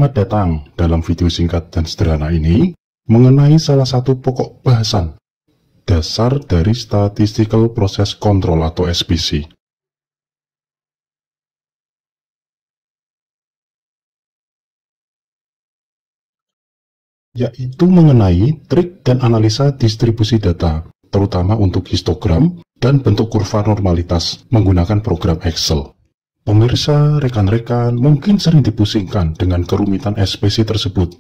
Selamat datang dalam video singkat dan sederhana ini mengenai salah satu pokok bahasan dasar dari Statistical Process Control atau SPC. Yaitu mengenai trik dan analisa distribusi data, terutama untuk histogram dan bentuk kurva normalitas menggunakan program Excel. Pemirsa, rekan-rekan mungkin sering dipusingkan dengan kerumitan SPC tersebut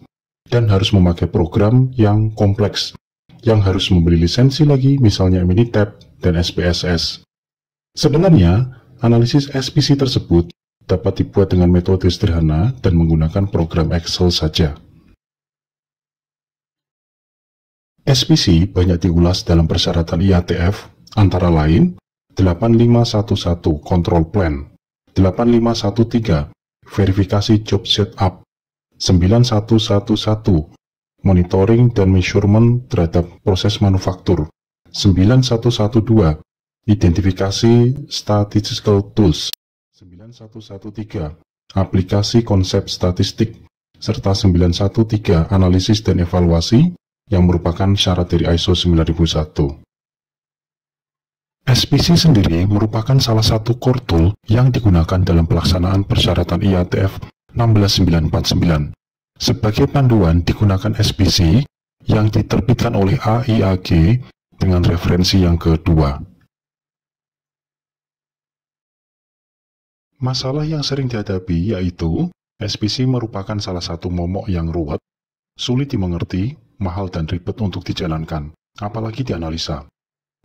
dan harus memakai program yang kompleks, yang harus membeli lisensi lagi, misalnya Minitab dan SPSS. Sebenarnya, analisis SPC tersebut dapat dibuat dengan metode sederhana dan menggunakan program Excel saja. SPC banyak diulas dalam persyaratan IATF, antara lain 8511 Control Plan, 8513 Verifikasi Job Setup, 9111 Monitoring dan Measurement terhadap proses manufaktur, 9112 Identifikasi Statistical Tools, 9113 Aplikasi Konsep Statistik, serta 913 Analisis dan Evaluasi yang merupakan syarat dari ISO 9001. SPC sendiri merupakan salah satu core tool yang digunakan dalam pelaksanaan persyaratan IATF 16949. Sebagai panduan digunakan SPC yang diterbitkan oleh AIAG dengan referensi yang kedua. Masalah yang sering dihadapi yaitu SPC merupakan salah satu momok yang ruwet, sulit dimengerti, mahal dan ribet untuk dijalankan, apalagi dianalisa.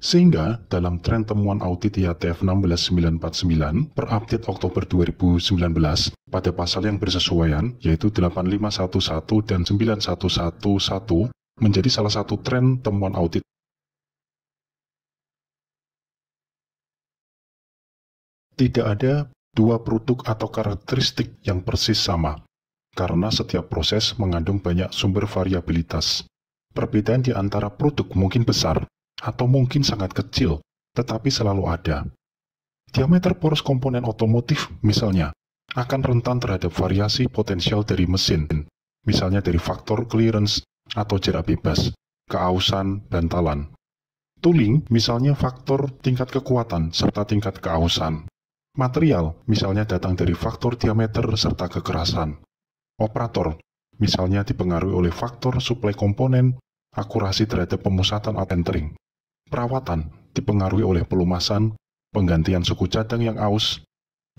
Sehingga, dalam tren temuan audit IATF 16949 per update Oktober 2019 pada pasal yang bersesuaian, yaitu 8511 dan 9111, menjadi salah satu tren temuan audit. Tidak ada dua produk atau karakteristik yang persis sama, karena setiap proses mengandung banyak sumber variabilitas. Perbedaan di antara produk mungkin besar, atau mungkin sangat kecil, tetapi selalu ada. Diameter poros komponen otomotif, misalnya, akan rentan terhadap variasi potensial dari mesin, misalnya dari faktor clearance atau jarak bebas, keausan, bantalan. Tooling, misalnya faktor tingkat kekuatan serta tingkat keausan. Material, misalnya datang dari faktor diameter serta kekerasan. Operator, misalnya dipengaruhi oleh faktor suplai komponen, akurasi terhadap pemusatan atau entering. Perawatan dipengaruhi oleh pelumasan, penggantian suku cadang yang aus,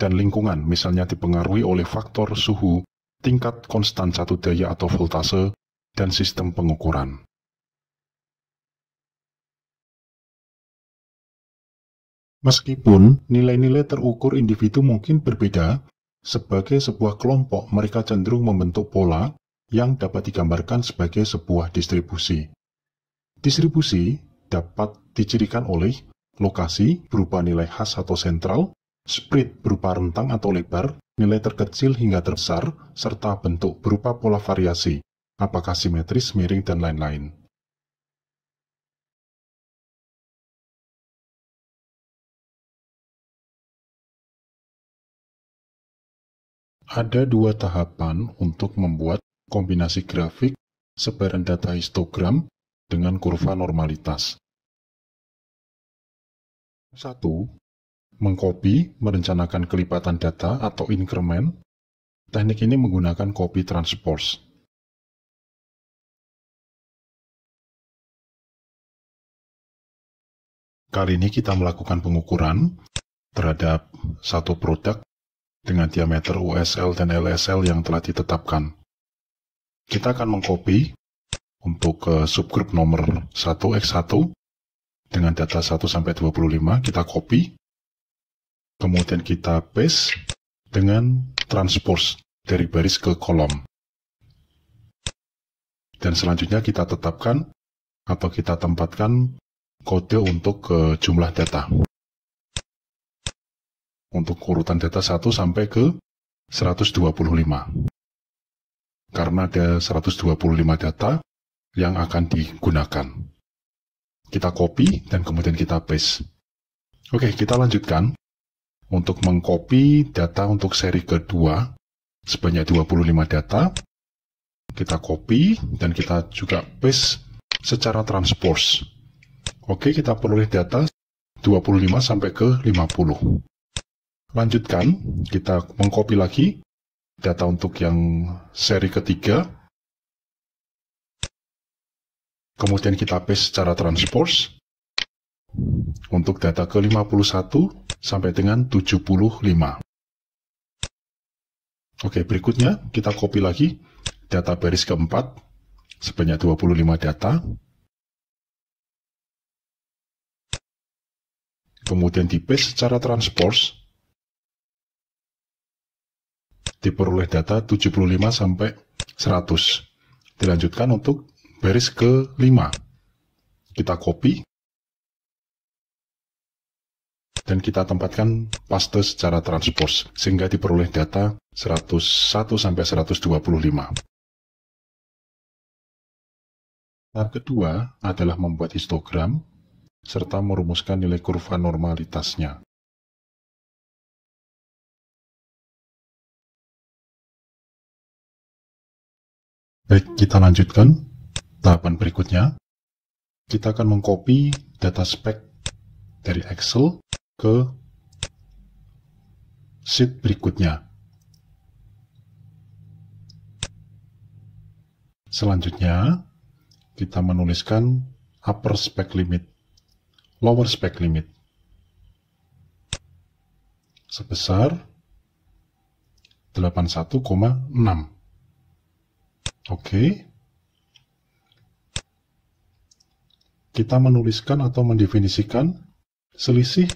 dan lingkungan misalnya dipengaruhi oleh faktor suhu, tingkat konstan satu daya atau voltase, dan sistem pengukuran. Meskipun nilai-nilai terukur individu mungkin berbeda, sebagai sebuah kelompok mereka cenderung membentuk pola yang dapat digambarkan sebagai sebuah distribusi. Distribusi dapat dicirikan oleh lokasi berupa nilai khas atau sentral, spread berupa rentang atau lebar, nilai terkecil hingga terbesar, serta bentuk berupa pola variasi, apakah simetris, miring, dan lain-lain. Ada dua tahapan untuk membuat kombinasi grafik sebaran data histogram dengan kurva normalitas. 1. Mengcopy, merencanakan kelipatan data atau increment. Teknik ini menggunakan copy transpose. Kali ini kita melakukan pengukuran terhadap satu produk dengan diameter USL dan LSL yang telah ditetapkan. Kita akan mengcopy untuk subgroup nomor 1x1 dengan data 1-25, kita copy, kemudian kita paste dengan transpose dari baris ke kolom. Dan selanjutnya kita tetapkan atau kita tempatkan kode untuk jumlah data. Untuk urutan data 1 sampai ke 125. Karena ada 125 data yang akan digunakan. Kita copy dan kemudian kita paste. Oke, kita lanjutkan. Untuk mengcopy data untuk seri kedua sebanyak 25 data, Kita copy dan kita juga paste secara transpose. Oke, kita peroleh data 25 sampai ke 50. Lanjutkan, kita mengcopy lagi data untuk yang seri ketiga. Kemudian kita paste secara transpose untuk data ke 51 sampai dengan 75. Oke, berikutnya kita copy lagi data baris keempat sebanyak 25 data. Kemudian di paste secara transpose, diperoleh data 75 sampai 100. Dilanjutkan untuk baris ke-5. Kita copy dan kita tempatkan paste secara transpose sehingga diperoleh data 101 sampai 125. Tahap kedua adalah membuat histogram serta merumuskan nilai kurva normalitasnya. Baik, kita lanjutkan tahapan berikutnya. Kita akan mengcopy data spek dari Excel ke sheet berikutnya. Selanjutnya, kita menuliskan upper spec limit, lower spec limit sebesar 81,6. Oke. Kita menuliskan atau mendefinisikan selisih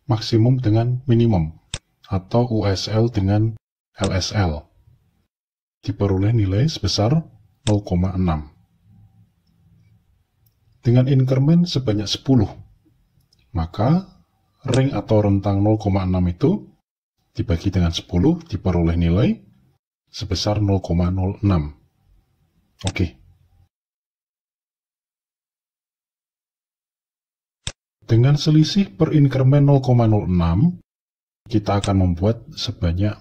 maksimum dengan minimum atau USL dengan LSL. Diperoleh nilai sebesar 0,6. Dengan increment sebanyak 10, maka ring atau rentang 0,6 itu dibagi dengan 10 diperoleh nilai sebesar 0,06. Oke. Dengan selisih per increment 0,06, kita akan membuat sebanyak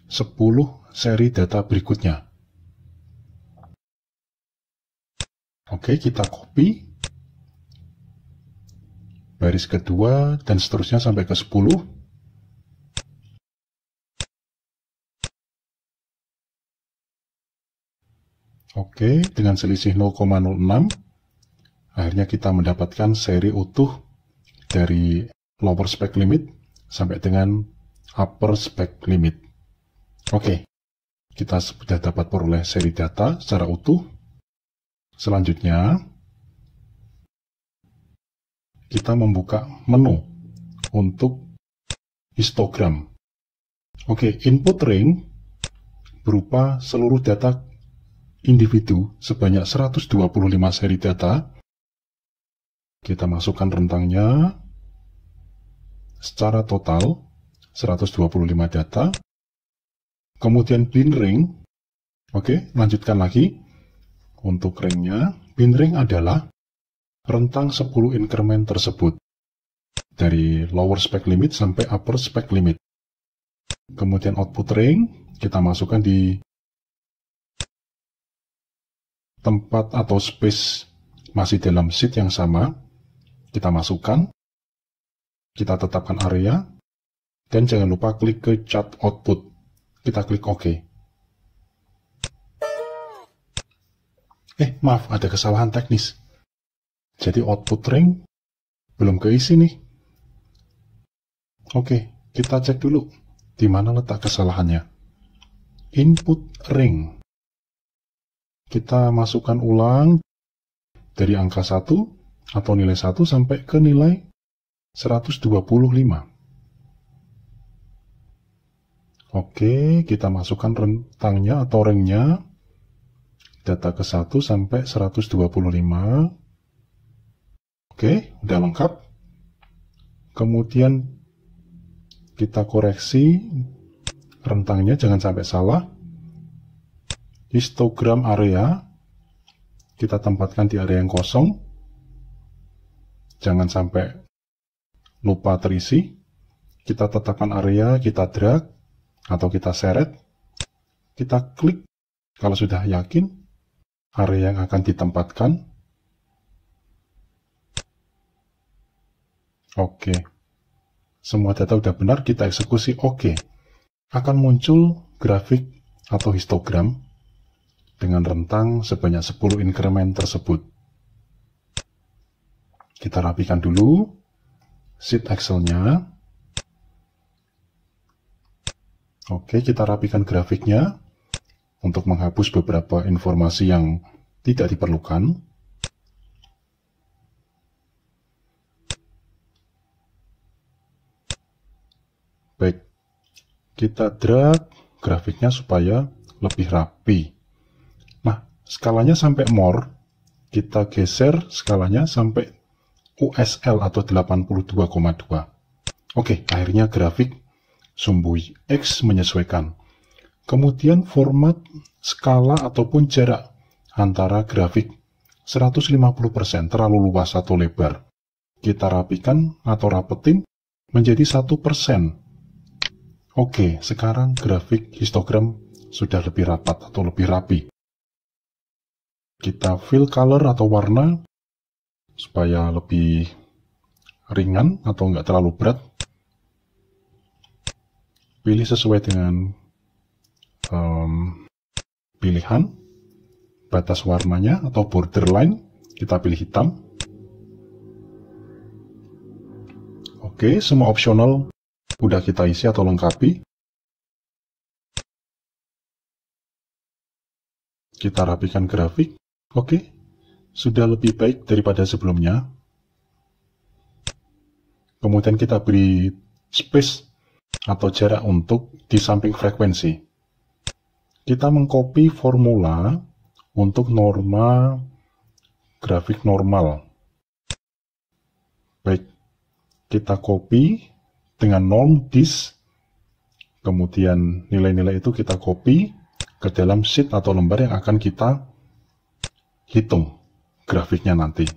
10 seri data berikutnya. Oke, kita copy baris kedua dan seterusnya sampai ke 10. Oke, dengan selisih 0,06, akhirnya kita mendapatkan seri utuh dari lower spec limit sampai dengan upper spec limit. Oke, kita sudah dapat peroleh seri data secara utuh. Selanjutnya, kita membuka menu untuk histogram. Oke, input ring berupa seluruh data individu sebanyak 125 seri data. Kita masukkan rentangnya secara total 125 data. Kemudian bin ring. Oke, lanjutkan lagi. Untuk ringnya, bin ring adalah rentang 10 increment tersebut dari lower spec limit sampai upper spec limit. Kemudian output ring kita masukkan di tempat atau space masih dalam sheet yang sama. Kita masukkan, kita tetapkan area, dan jangan lupa klik ke chart output. Kita klik OK. Maaf, ada kesalahan teknis. Jadi output ring belum keisi nih. Oke, kita cek dulu di mana letak kesalahannya. Input ring. Kita masukkan ulang dari angka 1 atau nilai 1 sampai ke nilai 125. Oke, kita masukkan rentangnya atau ringnya. Data ke 1 sampai 125. Oke, udah lengkap. Kemudian kita koreksi rentangnya, jangan sampai salah. Histogram area kita tempatkan di area yang kosong. Jangan sampai lupa terisi. Kita tetapkan area, kita drag atau kita seret. Kita klik Kalau sudah yakin area yang akan ditempatkan, oke. Semua data sudah benar, kita eksekusi oke. Akan muncul grafik atau histogram dengan rentang sebanyak 10 increment tersebut. Kita rapikan dulu sheet Excel-nya. Oke, kita rapikan grafiknya untuk menghapus beberapa informasi yang tidak diperlukan. Baik, kita drag grafiknya supaya lebih rapi. Nah, skalanya sampai more, kita geser skalanya sampai USL atau 82,2. Oke, akhirnya grafik sumbu X menyesuaikan. Kemudian format, skala ataupun jarak antara grafik 150% terlalu luas atau lebar. Kita rapikan atau rapetin menjadi 1%. Oke, sekarang grafik histogram sudah lebih rapat atau lebih rapi. Kita fill color atau warna supaya lebih ringan atau nggak terlalu berat. Pilih sesuai dengan pilihan. Batas warnanya atau borderline kita pilih hitam. Oke, semua opsional udah kita isi atau lengkapi. Kita rapikan grafik. Oke, sudah lebih baik daripada sebelumnya. Kemudian kita beri space atau jarak untuk di samping frekuensi. Kita mengcopy formula untuk norma grafik normal. Baik, kita copy dengan norm dis, kemudian nilai-nilai itu kita copy ke dalam sheet atau lembar yang akan kita hitung grafiknya nanti.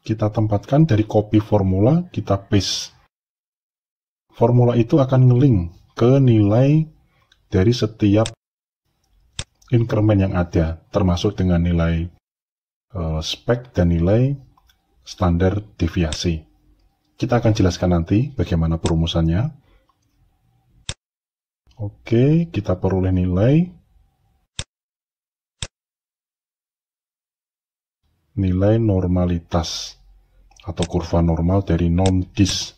Kita tempatkan dari copy formula, kita paste. Formula itu akan nge-link ke nilai dari setiap increment yang ada, termasuk dengan nilai spek dan nilai standar deviasi. Kita akan jelaskan nanti bagaimana perumusannya. Oke, kita peroleh nilai normalitas atau kurva normal dari norm dis.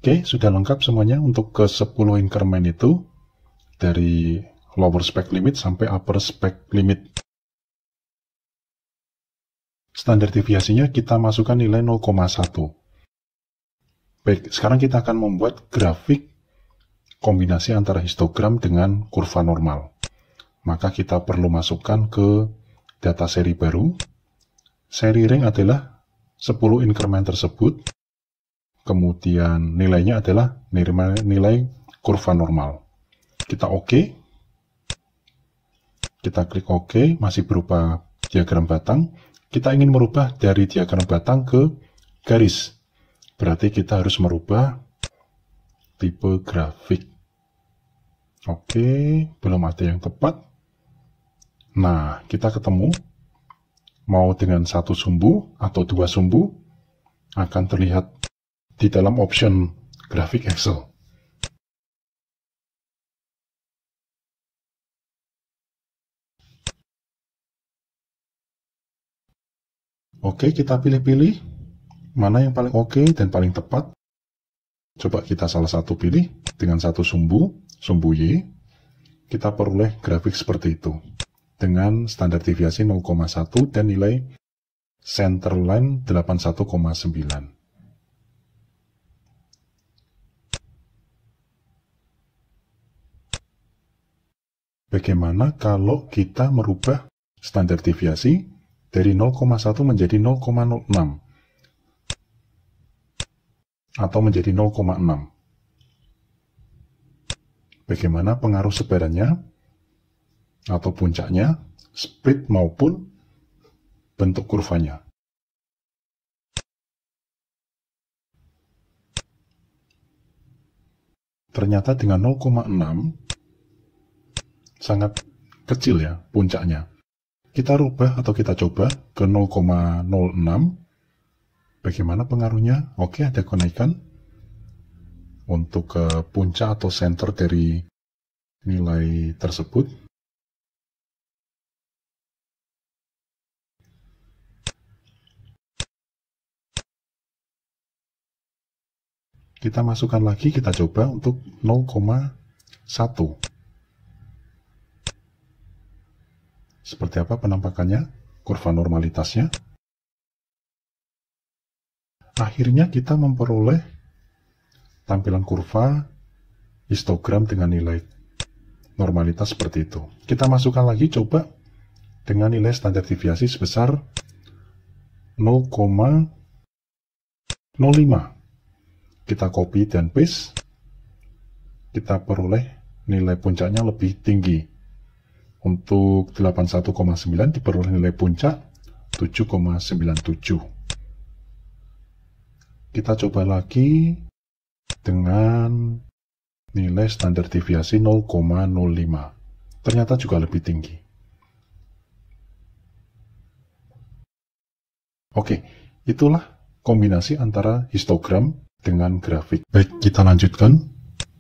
Oke, sudah lengkap semuanya untuk ke 10 increment itu, dari lower spec limit sampai upper spec limit. Standar deviasinya kita masukkan nilai 0,1. Baik, sekarang kita akan membuat grafik kombinasi antara histogram dengan kurva normal. Maka kita perlu masukkan ke data seri baru. Seri ring adalah 10 increment tersebut. Kemudian nilainya adalah nilai kurva normal. Kita oke. Kita klik oke, masih berupa diagram batang. Kita ingin merubah dari diagram batang ke garis. Berarti kita harus merubah tipe grafik. Oke, belum ada yang tepat. Nah, kita ketemu. Mau dengan satu sumbu atau dua sumbu, akan terlihat di dalam option grafik Excel. Oke, kita pilih-pilih mana yang paling oke dan paling tepat. Coba kita salah satu pilih dengan satu sumbu Y. Kita peroleh grafik seperti itu dengan standar deviasi 0,1 dan nilai center line 81,9. Bagaimana kalau kita merubah standar deviasi dari 0,1 menjadi 0,06 atau menjadi 0,6? Bagaimana pengaruh sebarannya atau puncaknya, split maupun bentuk kurvanya? Ternyata dengan 0,6 sangat kecil ya puncaknya. Kita rubah atau kita coba ke 0,06. Bagaimana pengaruhnya? Oke, ada kenaikan untuk ke puncak atau center dari nilai tersebut. Kita masukkan lagi, kita coba untuk 0,1. Seperti apa penampakannya? Kurva normalitasnya. Akhirnya kita memperoleh tampilan kurva histogram dengan nilai normalitas seperti itu. Kita masukkan lagi, coba dengan nilai standar deviasi sebesar 0,05. Kita copy dan paste, kita peroleh nilai puncaknya lebih tinggi. Untuk 81,9 diperoleh nilai puncak 7,97. Kita coba lagi dengan nilai standar deviasi 0,05. Ternyata juga lebih tinggi. Oke, itulah kombinasi antara histogram dengan grafik. Baik, kita lanjutkan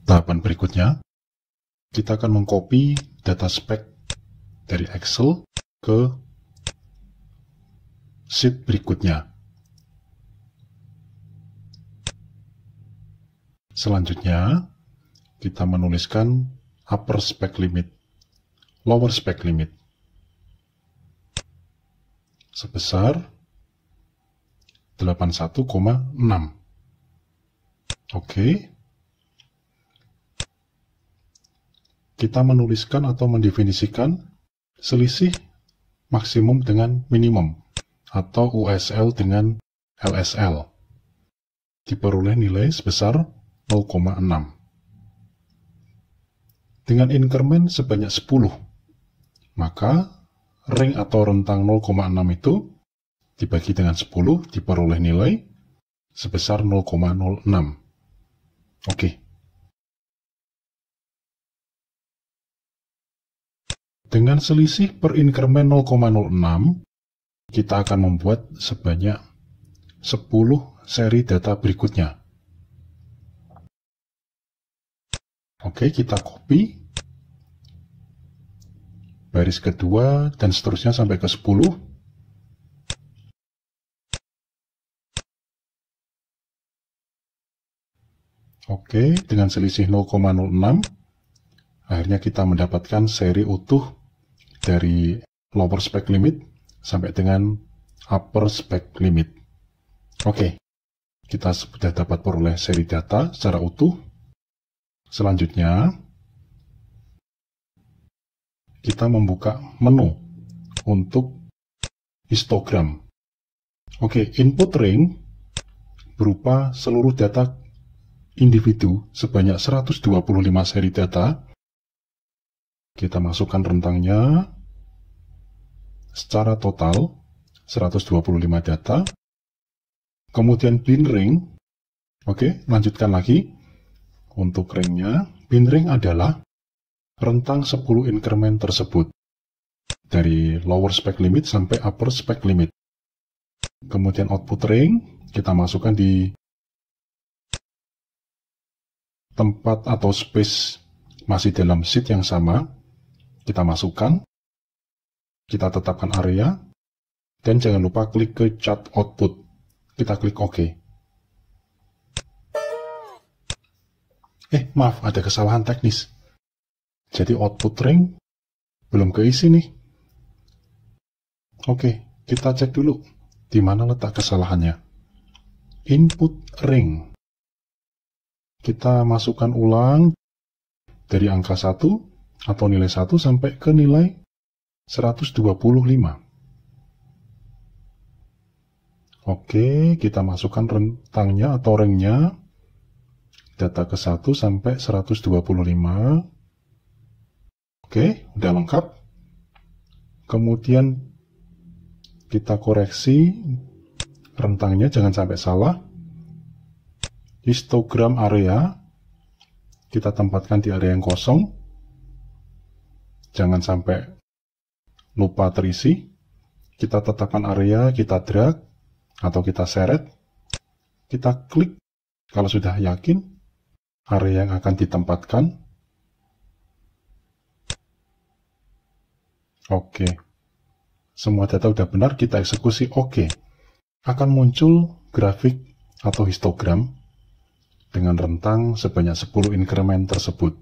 tahapan berikutnya. Kita akan mengcopy data spek dari Excel ke sheet berikutnya. Selanjutnya, kita menuliskan upper spec limit, lower spec limit sebesar 81,6. Oke. Kita menuliskan atau mendefinisikan selisih maksimum dengan minimum atau USL dengan LSL. Diperoleh nilai sebesar 0,6. Dengan increment sebanyak 10, maka ring atau rentang 0,6 itu dibagi dengan 10, diperoleh nilai sebesar 0,06. Oke. Dengan selisih per increment 0,06, kita akan membuat sebanyak 10 seri data berikutnya. Oke, kita copy baris kedua dan seterusnya sampai ke 10. Oke, dengan selisih 0,06, akhirnya kita mendapatkan seri utuh dari lower spec limit sampai dengan upper spec limit. Oke, kita sudah dapat peroleh seri data secara utuh. Selanjutnya, kita membuka menu untuk histogram. Oke, input ring berupa seluruh data individu sebanyak 125 seri data. Kita masukkan rentangnya secara total 125 data. Kemudian bin ring. Oke, lanjutkan lagi. Untuk ringnya, bin ring adalah rentang 10 increment tersebut. Dari lower spec limit sampai upper spec limit. Kemudian output ring, kita masukkan di tempat atau space masih dalam sheet yang sama, kita masukkan, kita tetapkan area, dan jangan lupa klik ke chart output. Kita klik OK. Maaf, ada kesalahan teknis. Jadi output ring belum keisi nih. Oke, kita cek dulu di mana letak kesalahannya. Input ring. Kita masukkan ulang dari angka 1 atau nilai 1 sampai ke nilai 125. Oke, kita masukkan rentangnya atau ringnya, data ke 1 sampai 125. Oke, udah lengkap. Kemudian kita koreksi rentangnya, jangan sampai salah. Histogram area kita tempatkan di area yang kosong. jangan sampai lupa terisi. Kita tetapkan area, kita drag, atau kita seret, kita klik. Kalau sudah yakin area yang akan ditempatkan, oke. Semua data sudah benar, kita eksekusi oke. Akan muncul grafik atau histogram dengan rentang sebanyak 10 increment tersebut.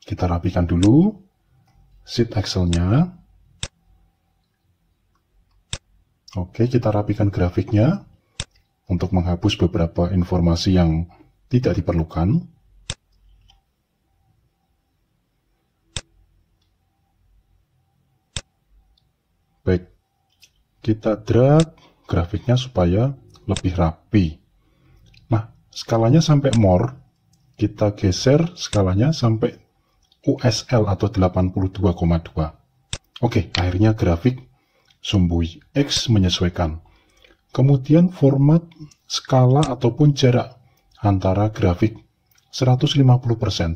Kita rapikan dulu sheet Excel-nya. Oke, kita rapikan grafiknya untuk menghapus beberapa informasi yang tidak diperlukan. Baik, kita drag grafiknya supaya lebih rapi. Nah, skalanya sampai more, kita geser skalanya sampai USL atau 82,2. Oke, akhirnya grafik sumbu X menyesuaikan. Kemudian format, skala ataupun jarak antara grafik 150%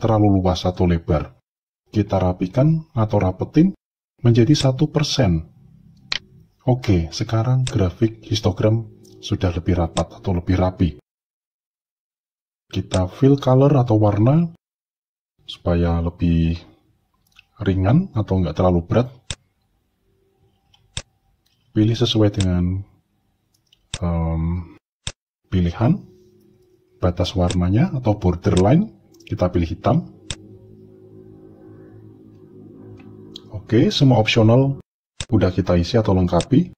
terlalu luas atau lebar. Kita rapikan atau rapetin menjadi 1%. Oke, sekarang grafik histogram sudah lebih rapat atau lebih rapi. Kita fill color atau warna supaya lebih ringan atau nggak terlalu berat. Pilih sesuai dengan pilihan. Batas warnanya atau borderline, kita pilih hitam. Oke, semua opsional udah kita isi atau lengkapi.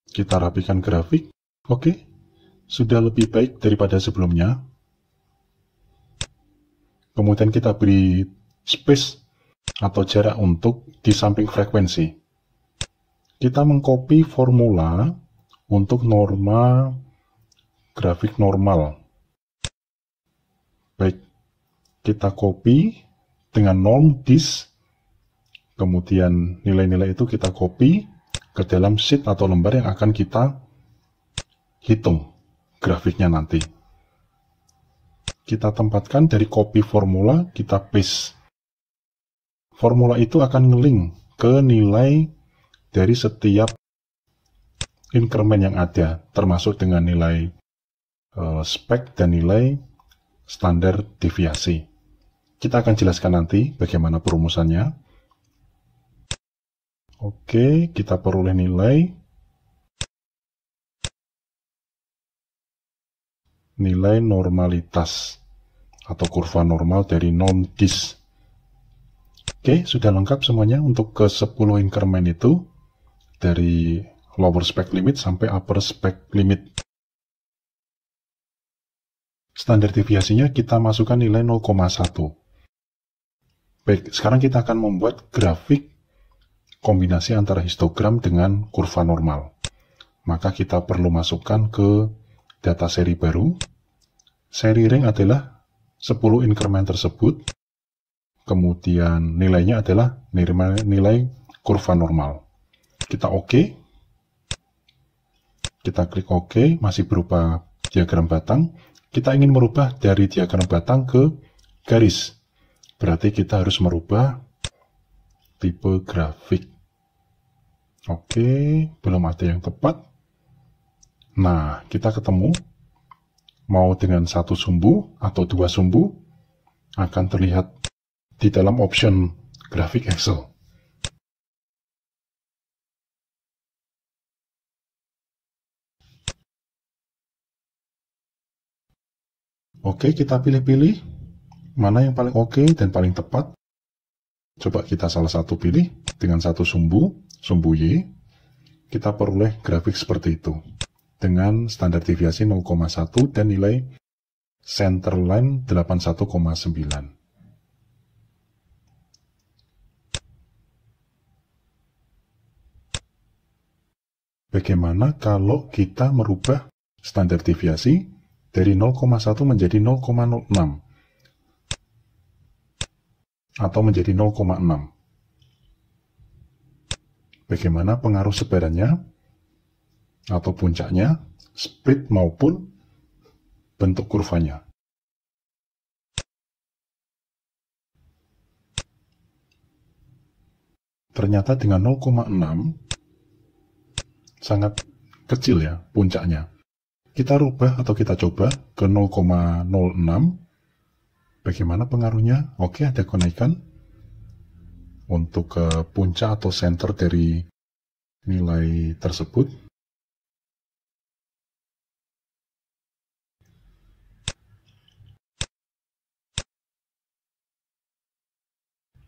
Kita rapikan grafik. Oke, sudah lebih baik daripada sebelumnya. Kemudian kita beri space atau jarak untuk di samping frekuensi. Kita mengcopy formula untuk norma grafik normal. Baik, kita copy dengan norm dis, kemudian nilai-nilai itu kita copy ke dalam sheet atau lembar yang akan kita hitung grafiknya nanti. Kita tempatkan dari copy formula, kita paste. Formula itu akan nge-link ke nilai dari setiap increment yang ada, termasuk dengan nilai spek dan nilai standar deviasi. Kita akan jelaskan nanti bagaimana perumusannya. Oke, kita peroleh nilai normalitas atau kurva normal dari norm dis. Oke, sudah lengkap semuanya untuk ke 10 increment itu, dari lower spec limit sampai upper spec limit. Standar deviasinya kita masukkan nilai 0,1. Baik, sekarang kita akan membuat grafik kombinasi antara histogram dengan kurva normal. Maka kita perlu masukkan ke data seri baru. Seri ring adalah 10 increment tersebut. Kemudian nilainya adalah nilai kurva normal. Kita oke. Kita klik oke, masih berupa diagram batang. Kita ingin merubah dari diagram batang ke garis. Berarti kita harus merubah tipe grafik. Oke, belum ada yang tepat. Nah, kita ketemu. Mau dengan satu sumbu atau dua sumbu, akan terlihat di dalam option grafik Excel. Oke, kita pilih-pilih mana yang paling oke dan paling tepat. Coba kita salah satu pilih dengan satu sumbu Y. Kita peroleh grafik seperti itu dengan standar deviasi 0,1 dan nilai center line 81,9. Bagaimana kalau kita merubah standar deviasi dari 0,1 menjadi 0,06 atau menjadi 0,6? Bagaimana pengaruh sebarannya atau puncaknya, split maupun bentuk kurvanya? Ternyata dengan 0,6 sangat kecil ya puncaknya. Kita rubah atau kita coba ke 0,06. Bagaimana pengaruhnya? Oke, ada kenaikan untuk ke puncak atau center dari nilai tersebut.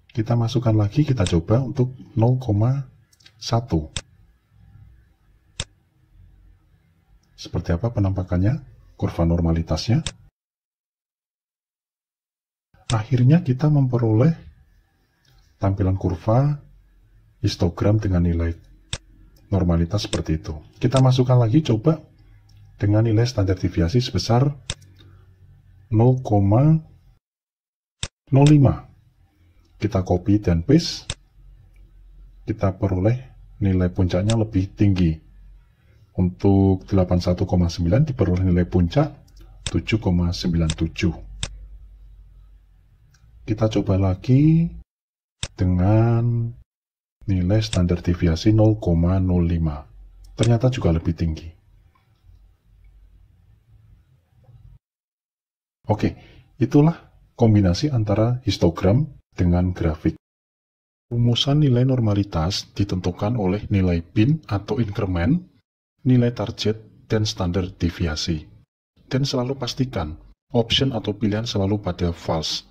Kita masukkan lagi, kita coba untuk 0,1. Seperti apa penampakannya? Kurva normalitasnya. Akhirnya kita memperoleh tampilan kurva histogram dengan nilai normalitas seperti itu. Kita masukkan lagi, coba dengan nilai standar deviasi sebesar 0,05. Kita copy dan paste. Kita peroleh nilai puncaknya lebih tinggi. Untuk 81,9 diperoleh nilai puncak 7,97. Kita coba lagi dengan nilai standar deviasi 0,05. Ternyata juga lebih tinggi. Oke, itulah kombinasi antara histogram dengan grafik. Rumusan nilai normalitas ditentukan oleh nilai bin atau increment, nilai target, dan standar deviasi. Dan selalu pastikan option atau pilihan selalu pada false.